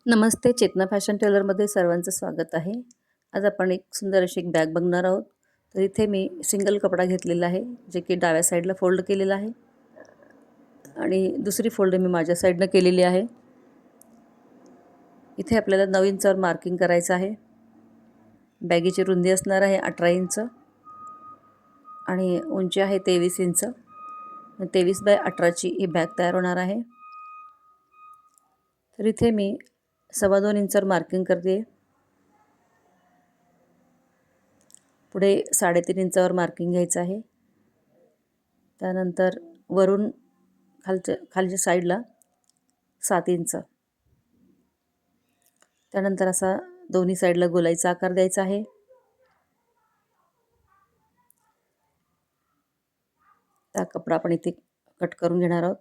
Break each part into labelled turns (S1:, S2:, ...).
S1: नमस्ते. चेतना fashion टेलरमध्ये सर्वांचं स्वागत आहे. आज आपण एक सुंदर अशी एक बॅग बघणार आहोत. तर इथे मी सिंगल कपडा घेतलेला आहे, जे की डाव्या साईडला फोल्ड केलेला आहे आणि दुसरी फोल्ड मी माझ्या साईडनं केलेली आहे. इथे आपल्याला 9 इंचावर मार्किंग करायचं आहे. बॅगीची रुंदी असणार आहे 18 इंच आणि उंची आहे 23 इंच. 23/18ची ही बॅग तयार होणार आहे. तर इथे मी 2.25 इंचावर मार्किंग करते. पुढे 3.5 इंचावर मार्किंग घ्यायचं आहे. त्यानंतर वरून खालच्या साईडला 7 इंच. त्यानंतर असा दोन्ही साईडला गोलाईचा आकार द्यायचा आहे. त्या कपडा आपण इथे कट करून घेणार आहोत.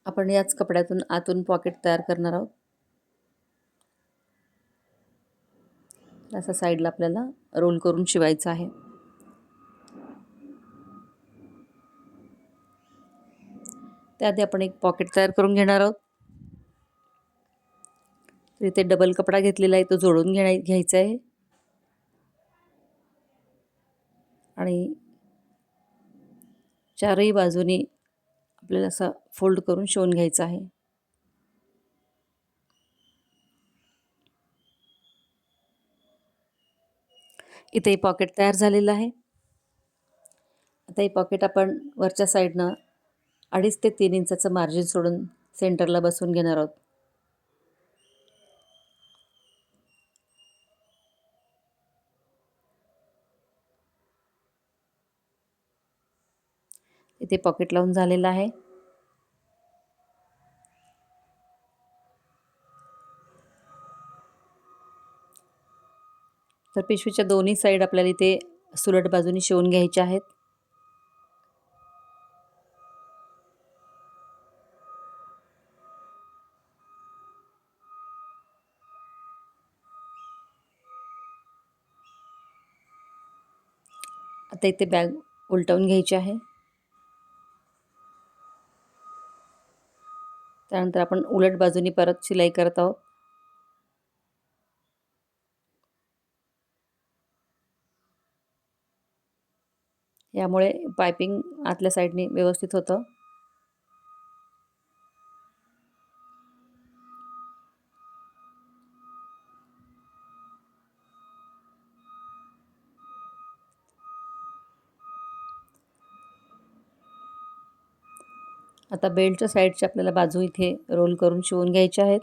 S1: आपण याच कपड्यातून आतून पॉकेट तयार करणार आहोत. असा साईडला आपल्याला रोल करून शिवायचा आहे. त्याआधी आपण एक पॉकेट तयार करून घेणार आहोत. तर इथे डबल कपडा घेतलेला आहे, तो जोडून घ्यायचा आहे आणि चारही बाजूनी आपल्याला असा फोल्ड करून शिवून घ्यायचा आहे. इथे हे पॉकेट तयार झालेलं आहे. आता हे पॉकेट आपण वरच्या साईडनं 2.5 ते 3 इंचाचं मार्जिन सोडून सेंटरला बसवून घेणार आहोत. इथे पॉकेट लावून झालेलं आहे. तर पिशवीच्या दोन्ही साईड आपल्याला इथे सुलट बाजूनी शिवून घ्यायच्या आहेत. आता इथे बॅग उलटवून घ्यायची आहे. त्यानंतर आपण उलट बाजूनी परत शिलाई करत आहोत. यामुळे पायपिंग आतल्या साईडने व्यवस्थित होतं. आता बेल्टच्या साईडच्या आपल्याला बाजू इथे रोल करून शिवून घ्यायच्या आहेत.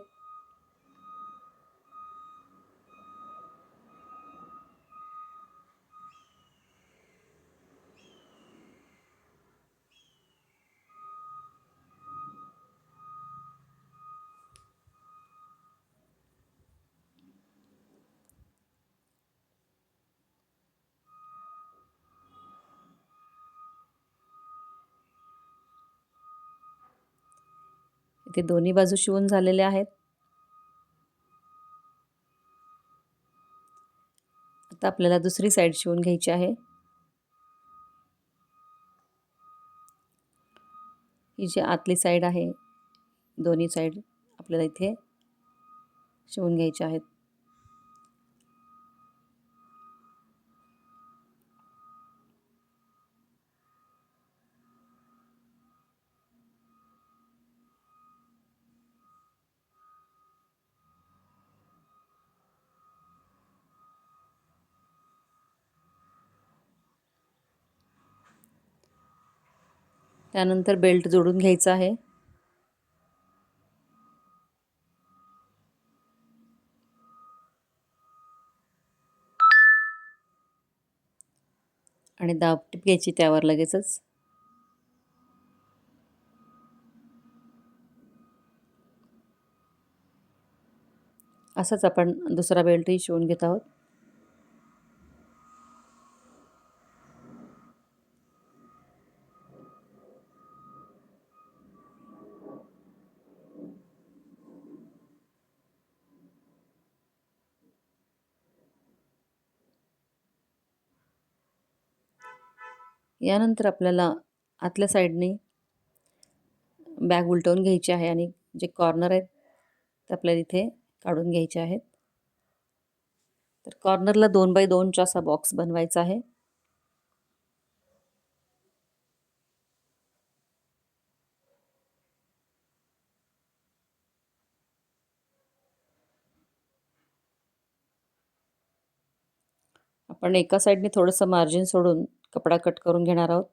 S1: इथे दोन्ही बाजू शिवून झालेल्या आहेत. आता आपल्याला दुसरी साईड शिवून घ्यायची आहे. ही जी आतली साईड आहे, दोन्ही साईड आपल्याला इथे शिवून घ्यायच्या आहेत. त्यानंतर बेल्ट जोडून घ्यायचा आहे. आणि दाबटीप घ्यायची त्यावर लगेचच. असंच आपण दुसरा बेल्टही शिवून घेत आहोत. यानंतर आपल्याला आतल्या साईडने बॅग उलटवून घ्यायची आहे आणि जे कॉर्नर आहेत ते आपल्याला इथे काढून घ्यायचे आहेत. तर कॉर्नरला 2x2चा असा बॉक्स बनवायचा आहे. आपण एका साईडने थोडंसं मार्जिन सोडून कपडा कट करून घेणार आहोत.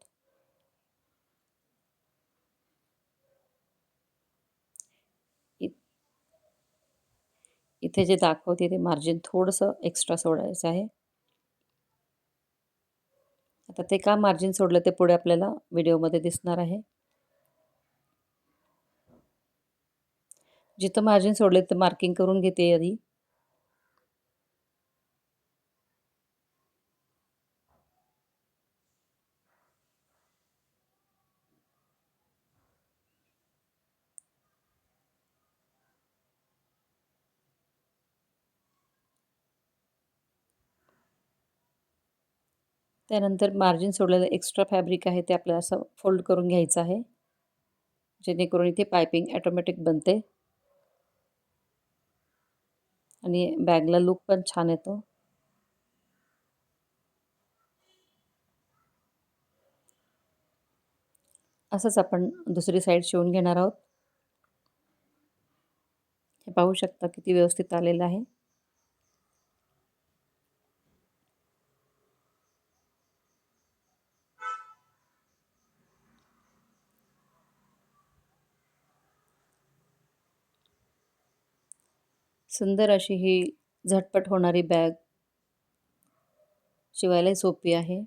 S1: इथे जे दाखवते ते मार्जिन थोडंसं एक्स्ट्रा सोडायचं आहे. आता ते का मार्जिन सोडलं ते पुढे आपल्याला व्हिडिओमध्ये दिसणार आहे. जिथं मार्जिन सोडले तर मार्किंग करून घेते आधी. त्यानंतर मार्जिन सोडलेलं एक्स्ट्रा फॅब्रिक आहे ते आपल्याला असं फोल्ड करून घ्यायचं आहे, जेणेकरून इथे पायपिंग ऑटोमॅटिक बनते आणि बॅगला लुक पण छान येतो. असंच आपण दुसरी साईड शिवून घेणार आहोत. हे पाहू शकता किती व्यवस्थित आलेलं आहे. सुंदर अशी ही झटपट होणारी बॅग शिवायलाही सोपी आहे.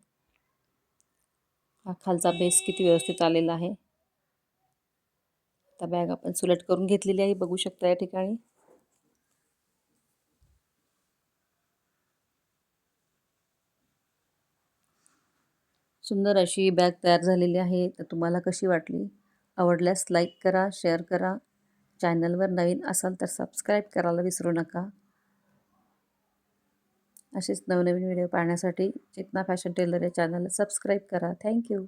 S1: हा खालचा बेस किती व्यवस्थित आलेला आहे. आता बॅग आपण सुलट करून घेतलेली आहे, बघू शकता या ठिकाणी. सुंदर अशी बॅग तयार झालेली आहे. तर तुम्हाला कशी वाटली? आवडल्यास लाईक करा, शेअर करा. चॅनलवर नवीन असाल तर सबस्क्राईब करायला विसरू नका. असेच नवनवीन व्हिडिओ पाहण्यासाठी चेतना फॅशन टेलर या चॅनलला सबस्क्राईब करा. थँक्यू.